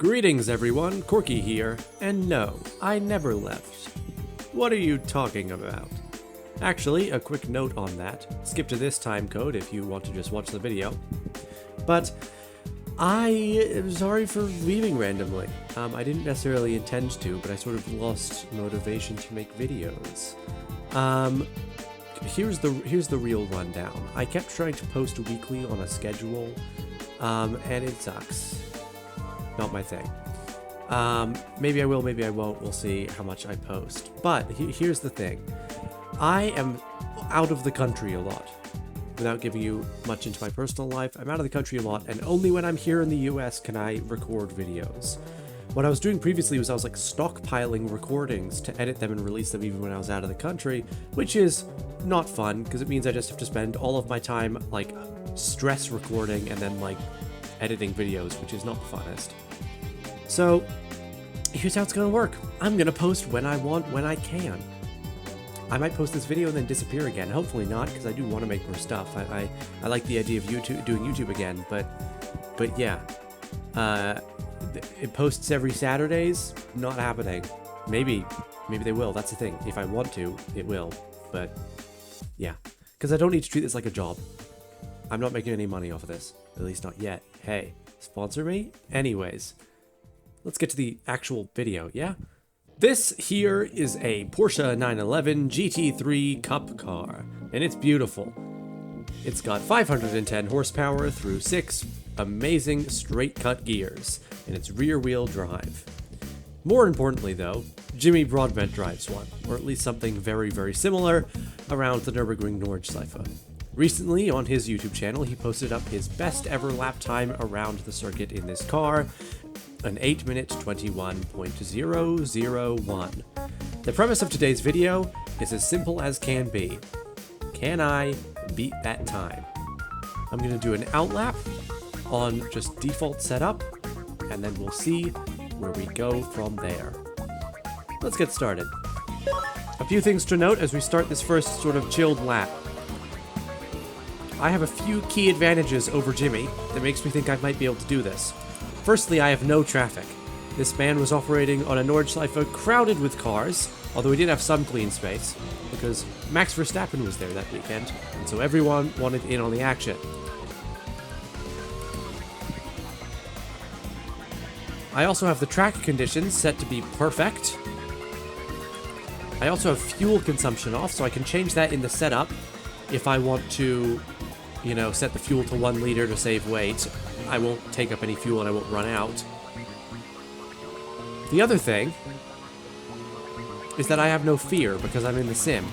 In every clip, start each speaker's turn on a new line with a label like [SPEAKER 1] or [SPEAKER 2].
[SPEAKER 1] Greetings everyone, Corky here, and no, I never left. What are you talking about? Actually, a quick note on that. Skip to this time code if you want to just watch the video. But I am sorry for leaving randomly. I didn't necessarily intend to, but I sort of lost motivation to make videos. Here's the real rundown. I kept trying to post weekly on a schedule, and it sucks. Not my thing. Maybe I will, maybe I won't. We'll see how much I post. But here's the thing. I am out of the country a lot. Without giving you much into my personal life, I'm out of the country a lot, and only when I'm here in the US can I record videos. What I was doing previously was I was like stockpiling recordings to edit them and release them even when I was out of the country, which is not fun because it means I just have to spend all of my time like stress recording and then like editing videos, which is not the funnest. So here's how it's gonna work. I'm gonna post when I want, when I can. I might post this video and then disappear again. Hopefully not, because I do want to make more stuff. I like the idea of doing YouTube again, but yeah. It posts every Saturdays. Not happening. Maybe they will. That's the thing. If I want to, it will. But yeah, because I don't need to treat this like a job. I'm not making any money off of this. At least not yet. Hey, sponsor me? Anyways, let's get to the actual video, yeah? This here is a Porsche 911 GT3 Cup car, and it's beautiful. It's got 510 horsepower through 6 amazing straight-cut gears, and it's rear-wheel drive. More importantly though, Jimmy Broadbent drives one, or at least something very, very similar, around the Nurburgring Nordschleife. Recently, on his YouTube channel, he posted up his best ever lap time around the circuit in this car, an 8 minute 21.001. The premise of today's video is as simple as can be. Can I beat that time? I'm going to do an outlap on just default setup, and then we'll see where we go from there. Let's get started. A few things to note as we start this first sort of chilled lap. I have a few key advantages over Jimmy that makes me think I might be able to do this. Firstly, I have no traffic. This man was operating on a Nordschleife crowded with cars, although he did have some clean space, because Max Verstappen was there that weekend, and so everyone wanted in on the action. I also have the track conditions set to be perfect. I also have fuel consumption off, so I can change that in the setup if I want to, you know, set the fuel to 1 liter to save weight. I won't take up any fuel and I won't run out. The other thing is that I have no fear because I'm in the sim.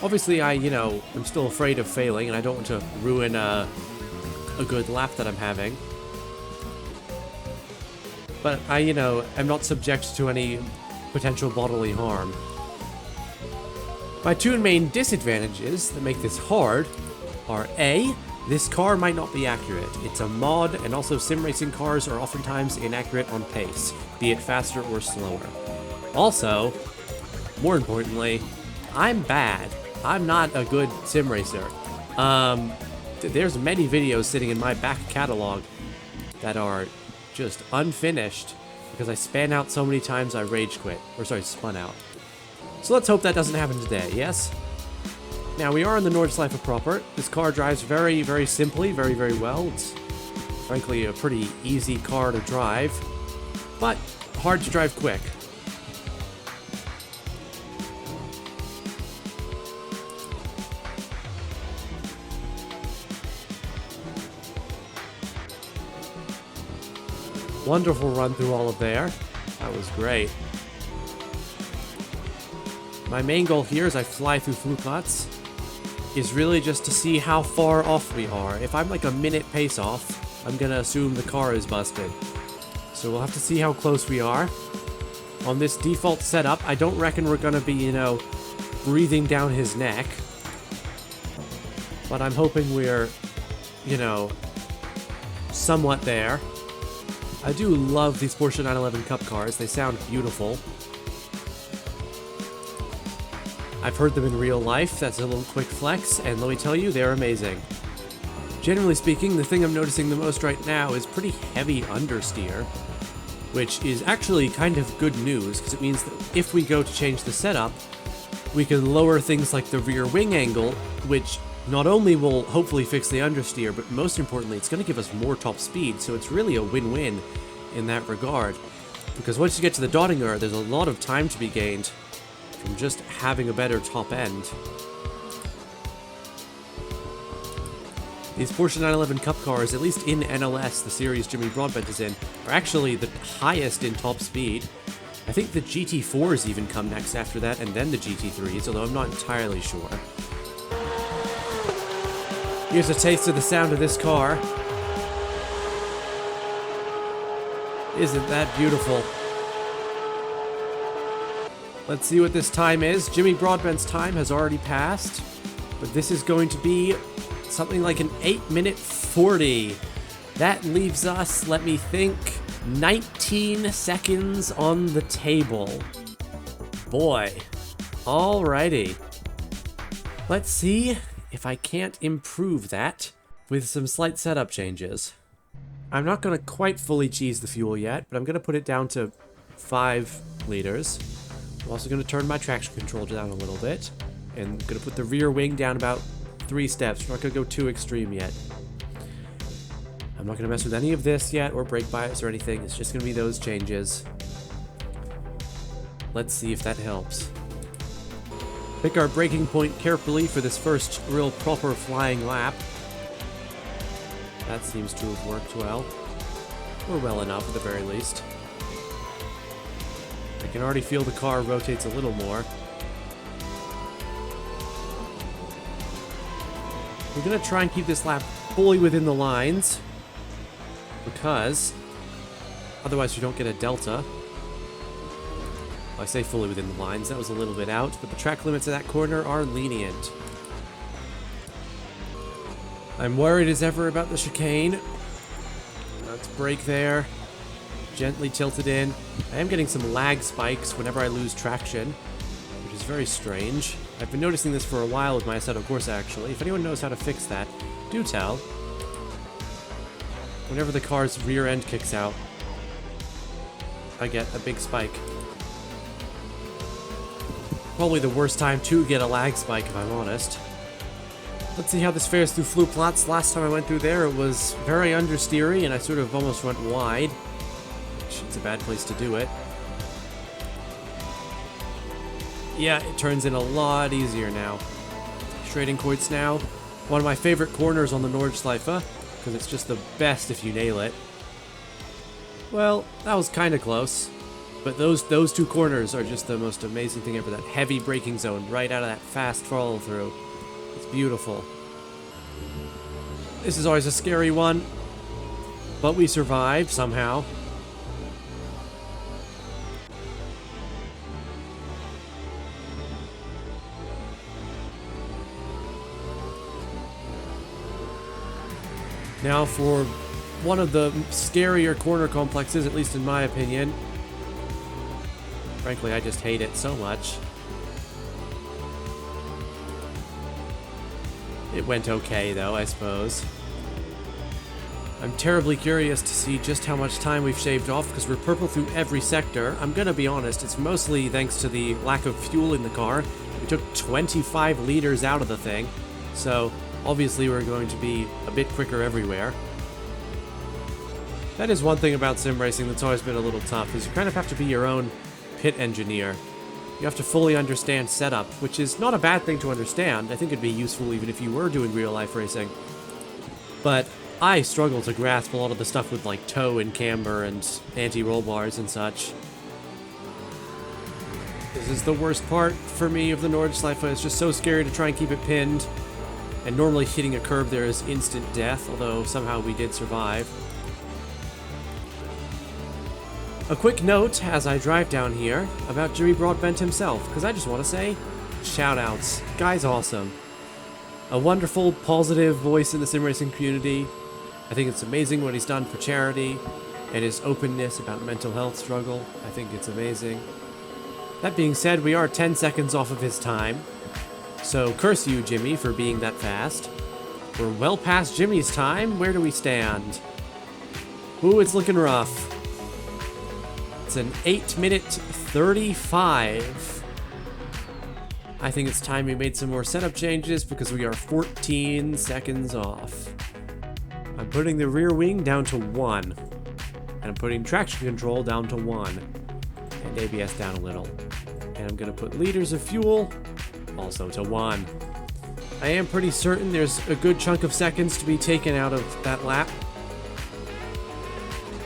[SPEAKER 1] Obviously, I'm still afraid of failing and I don't want to ruin a good lap that I'm having. But I'm not subject to any potential bodily harm. My two main disadvantages that make this hard are A, this car might not be accurate. It's a mod, and also sim racing cars are oftentimes inaccurate on pace, be it faster or slower. Also, more importantly, I'm bad. I'm not a good sim racer. There's many videos sitting in my back catalog that are just unfinished because I span out so many times I rage quit. Or sorry, spun out. So let's hope that doesn't happen today, yes? Now, we are in the Nordschleife proper. This car drives very, very simply, very, very well. It's frankly a pretty easy car to drive, but hard to drive quick. Wonderful run through all of there. That was great. My main goal here as I fly through Flugplatz is really just to see how far off we are. If I'm like a minute pace off, I'm gonna assume the car is busted. So we'll have to see how close we are. On this default setup, I don't reckon we're gonna be, breathing down his neck. But I'm hoping we're, somewhat there. I do love these Porsche 911 Cup cars. They sound beautiful. I've heard them in real life. That's a little quick flex, and let me tell you, they're amazing. Generally speaking, the thing I'm noticing the most right now is pretty heavy understeer, which is actually kind of good news, because it means that if we go to change the setup, we can lower things like the rear wing angle, which not only will hopefully fix the understeer, but most importantly, it's going to give us more top speed, so it's really a win-win in that regard. Because once you get to the Dottinger, there's a lot of time to be gained from just having a better top end. These Porsche 911 Cup cars, at least in NLS, the series Jimmy Broadbent is in, are actually the highest in top speed. I think the GT4s even come next after that, and then the GT3s, although I'm not entirely sure. Here's a taste of the sound of this car. Isn't that beautiful? Let's see what this time is. Jimmy Broadbent's time has already passed, but this is going to be something like an 8-minute 40. That leaves us, let me think, 19 seconds on the table. Boy. Alrighty. Let's see if I can't improve that with some slight setup changes. I'm not going to quite fully cheese the fuel yet, but I'm going to put it down to 5 liters. I'm also going to turn my traction control down a little bit, and I'm going to put the rear wing down about 3 steps. We're not going to go too extreme yet. I'm not going to mess with any of this yet, or brake bias or anything. It's just going to be those changes. Let's see if that helps. Pick our braking point carefully for this first real proper flying lap. That seems to have worked well. Or well enough, at the very least. I can already feel the car rotates a little more. We're going to try and keep this lap fully within the lines, because otherwise you don't get a delta. I say fully within the lines, that was a little bit out, but the track limits of that corner are lenient. I'm worried as ever about the chicane. Let's brake there. Gently tilted in. I am getting some lag spikes whenever I lose traction, which is very strange. I've been noticing this for a while with my Assetto Corsa, actually. If anyone knows how to fix that, do tell. Whenever the car's rear end kicks out, I get a big spike. Probably the worst time to get a lag spike, if I'm honest. Let's see how this fares through Flugplatz. Last time I went through there, it was very understeery, and I sort of almost went wide. It's a bad place to do it. Yeah, it turns in a lot easier now. Schradenkreuz now. One of my favorite corners on the Nordschleife, because it's just the best if you nail it. Well, that was kind of close. But those 2 corners are just the most amazing thing ever. That heavy braking zone right out of that fast follow-through. It's beautiful. This is always a scary one, but we survived somehow. Now for one of the scarier corner complexes, at least in my opinion. Frankly, I just hate it so much. It went okay, though, I suppose. I'm terribly curious to see just how much time we've shaved off, because we're purple through every sector. I'm gonna be honest, it's mostly thanks to the lack of fuel in the car. We took 25 liters out of the thing, so obviously we're going to be a bit quicker everywhere. That is one thing about sim racing that's always been a little tough, is you kind of have to be your own pit engineer. You have to fully understand setup, which is not a bad thing to understand. I think it'd be useful even if you were doing real-life racing. But I struggle to grasp a lot of the stuff with like toe and camber and anti-roll bars and such. This is the worst part for me of the Nordschleife. It's just so scary to try and keep it pinned. And normally hitting a curb there is instant death, although somehow we did survive. A quick note as I drive down here about Jimmy Broadbent himself, because I just want to say, shout-outs. Guy's awesome. A wonderful, positive voice in the sim racing community. I think it's amazing what he's done for charity, and his openness about mental health struggle. I think it's amazing. That being said, we are 10 seconds off of his time, so curse you, Jimmy, for being that fast. We're well past Jimmy's time. Where do we stand? Ooh, it's looking rough. It's an 8-minute 35. I think it's time we made some more setup changes because we are 14 seconds off. I'm putting the rear wing down to 1. And I'm putting traction control down to 1. And ABS down a little. And I'm going to put liters of fuel also to 1. I am pretty certain there's a good chunk of seconds to be taken out of that lap.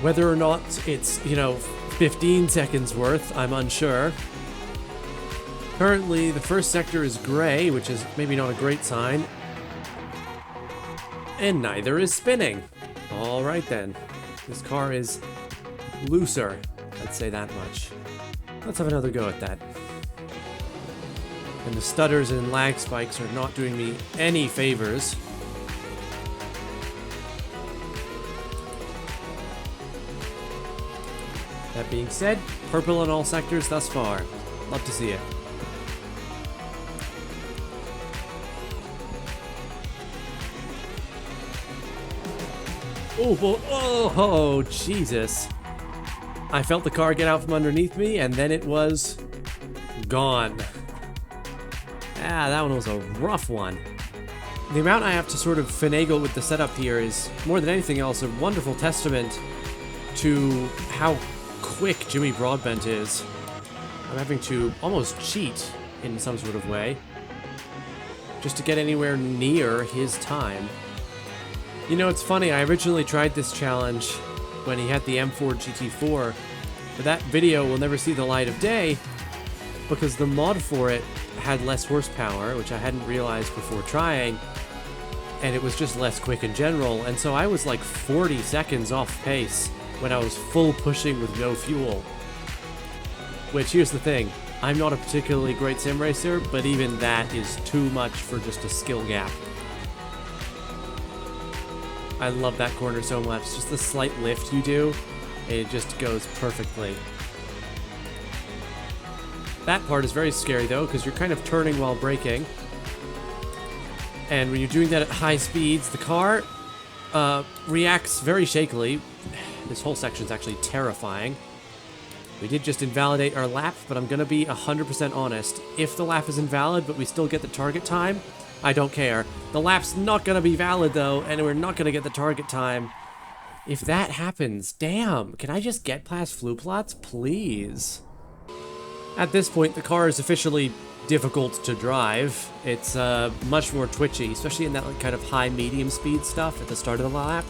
[SPEAKER 1] Whether or not it's, 15 seconds worth, I'm unsure. Currently, the first sector is gray, which is maybe not a great sign. And neither is spinning. Alright then. This car is looser. I'd say that much. Let's have another go at that. And the stutters and lag spikes are not doing me any favors. That being said, purple in all sectors thus far. Love to see it. Oh, Jesus. I felt the car get out from underneath me, and then it was gone. Ah, that one was a rough one. The amount I have to sort of finagle with the setup here is, more than anything else, a wonderful testament to how quick Jimmy Broadbent is. I'm having to almost cheat in some sort of way just to get anywhere near his time. You know, it's funny, I originally tried this challenge when he had the M4 GT4, but that video will never see the light of day because the mod for it had less horsepower, which I hadn't realized before trying, and it was just less quick in general, and so I was like 40 seconds off pace when I was full pushing with no fuel. Which, here's the thing, I'm not a particularly great sim racer, but even that is too much for just a skill gap. I love that corner so much, just the slight lift you do, it just goes perfectly. That part is very scary though, because you're kind of turning while braking. And when you're doing that at high speeds, the car reacts very shakily. This whole section is actually terrifying. We did just invalidate our lap, but I'm going to be 100% honest. If the lap is invalid, but we still get the target time, I don't care. The lap's not going to be valid though, and we're not going to get the target time. If that happens, damn, can I just get past flu plots, please? At this point, the car is officially difficult to drive. It's much more twitchy, especially in that kind of high-medium speed stuff at the start of the lap.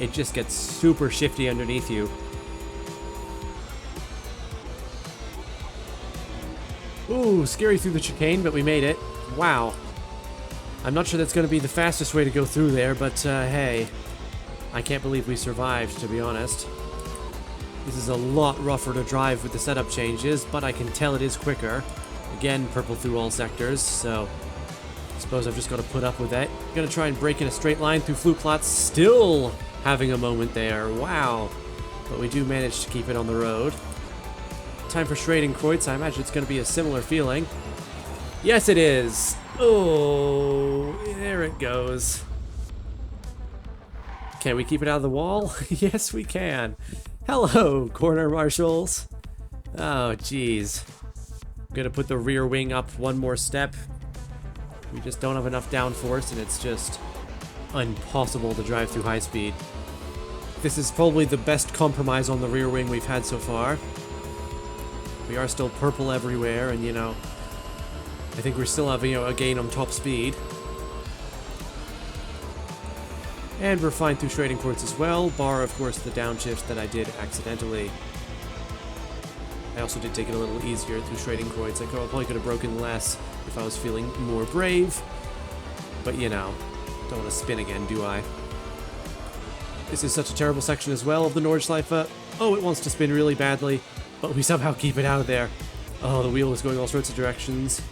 [SPEAKER 1] It just gets super shifty underneath you. Ooh, scary through the chicane, but we made it. Wow. I'm not sure that's going to be the fastest way to go through there, but hey. I can't believe we survived, to be honest. This is a lot rougher to drive with the setup changes, but I can tell it is quicker. Again, purple through all sectors, so I suppose I've just got to put up with that. Gonna try and break in a straight line through flu plots, still having a moment there. Wow. But we do manage to keep it on the road. Time for Schradenkreuz. I imagine it's going to be a similar feeling. Yes, it is. Oh, there it goes. Can we keep it out of the wall? Yes, we can. Hello, corner marshals. Oh, jeez. I'm going to put the rear wing up one more step. We just don't have enough downforce, and it's just impossible to drive through high speed. This is probably the best compromise on the rear wing we've had so far. We are still purple everywhere, and I think we're still having a gain on top speed. And we're fine through Schradenkreuz as well, bar, of course, the downshift that I did accidentally. I also did take it a little easier through Schradenkreuz. I probably could have broken less if I was feeling more brave. But, don't want to spin again, do I? This is such a terrible section as well of the Nordschleife. Oh, it wants to spin really badly, but we somehow keep it out of there. Oh, the wheel is going all sorts of directions.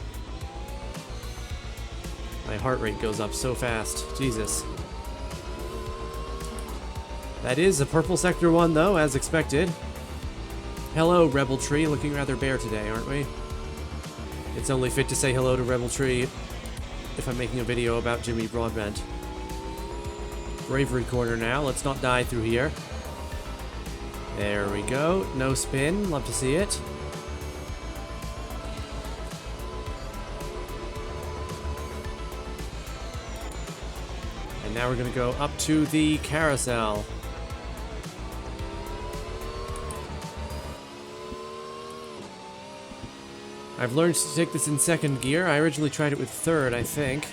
[SPEAKER 1] My heart rate goes up so fast. Jesus. That is a purple sector 1, though, as expected. Hello, Rebel Tree. Looking rather bare today, aren't we? It's only fit to say hello to Rebel Tree if I'm making a video about Jimmy Broadbent. Bravery corner now. Let's not die through here. There we go. No spin. Love to see it. And now we're going to go up to the carousel. I've learned to take this in second gear. I originally tried it with third, I think.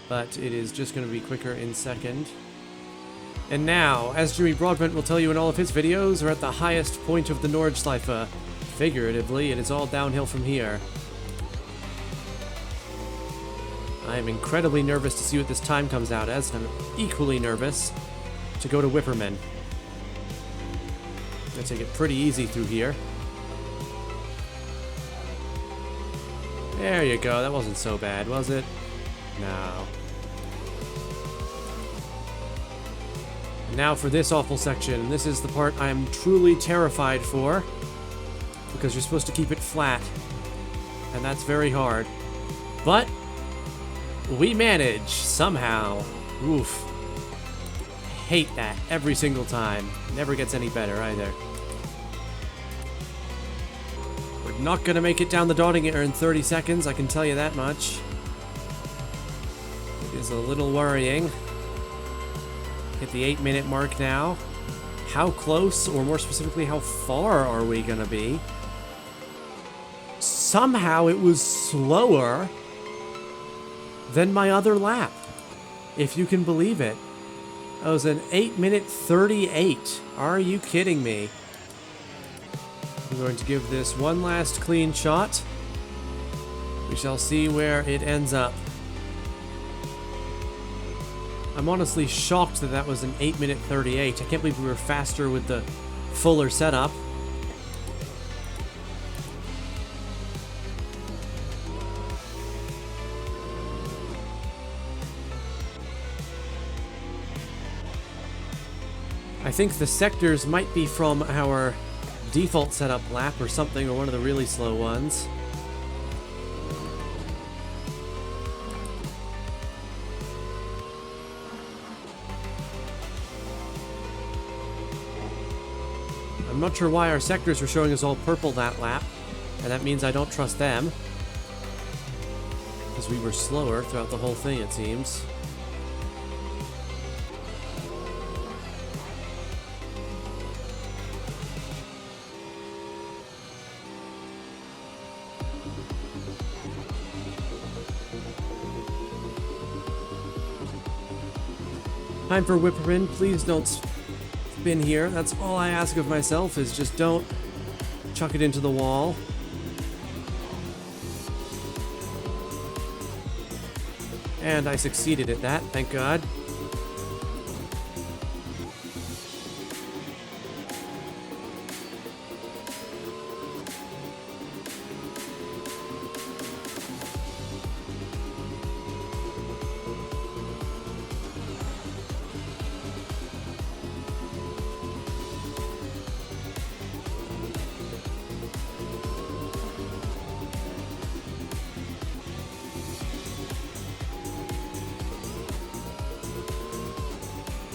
[SPEAKER 1] But it is just going to be quicker in second. And now, as Jimmy Broadbent will tell you in all of his videos, we're at the highest point of the Nordschleife. Figuratively, it is all downhill from here. I am incredibly nervous to see what this time comes out as, and I'm equally nervous to go to Whipperman. I'm going to take it pretty easy through here. There you go, that wasn't so bad, was it? No. Now for this awful section. This is the part I'm truly terrified for, because you're supposed to keep it flat, and that's very hard. But we manage, somehow. Oof. Hate that every single time. Never gets any better either. We're not gonna make it down the Dottinger in 30 seconds, I can tell you that much. It is a little worrying. Hit the 8-minute mark now. How close, or more specifically, how far are we gonna be? Somehow it was slower than my other lap, if you can believe it. That was an 8-minute 38. Are you kidding me? I'm going to give this one last clean shot. We shall see where it ends up. I'm honestly shocked that that was an 8-minute 38. I can't believe we were faster with the fuller setup. I think the sectors might be from our default setup lap or something, or one of the really slow ones. I'm not sure why our sectors were showing us all purple that lap, and that means I don't trust them. Because we were slower throughout the whole thing, it seems. Time for Whipperman. Please don't spin here. That's all I ask of myself, is just don't chuck it into the wall. And I succeeded at that, thank God.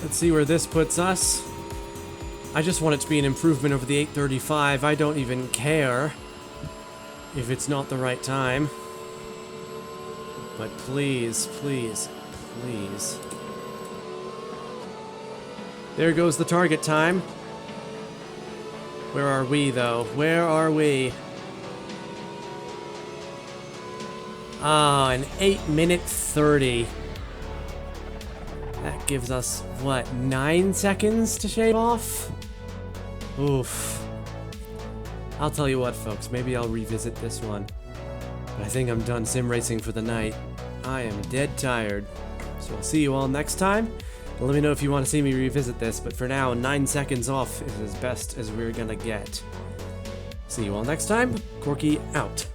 [SPEAKER 1] Let's see where this puts us. I just want it to be an improvement over the 8:35. I don't even care if it's not the right time. But please, please, please. There goes the target time. Where are we, though? Where are we? Ah, an 8-minute 30. That gives us, what, 9 seconds to shave off? Oof. I'll tell you what, folks, maybe I'll revisit this one. But I think I'm done sim racing for the night. I am dead tired. So I'll see you all next time. Let me know if you want to see me revisit this, but for now, 9 seconds off is as best as we're gonna get. See you all next time. Corky out.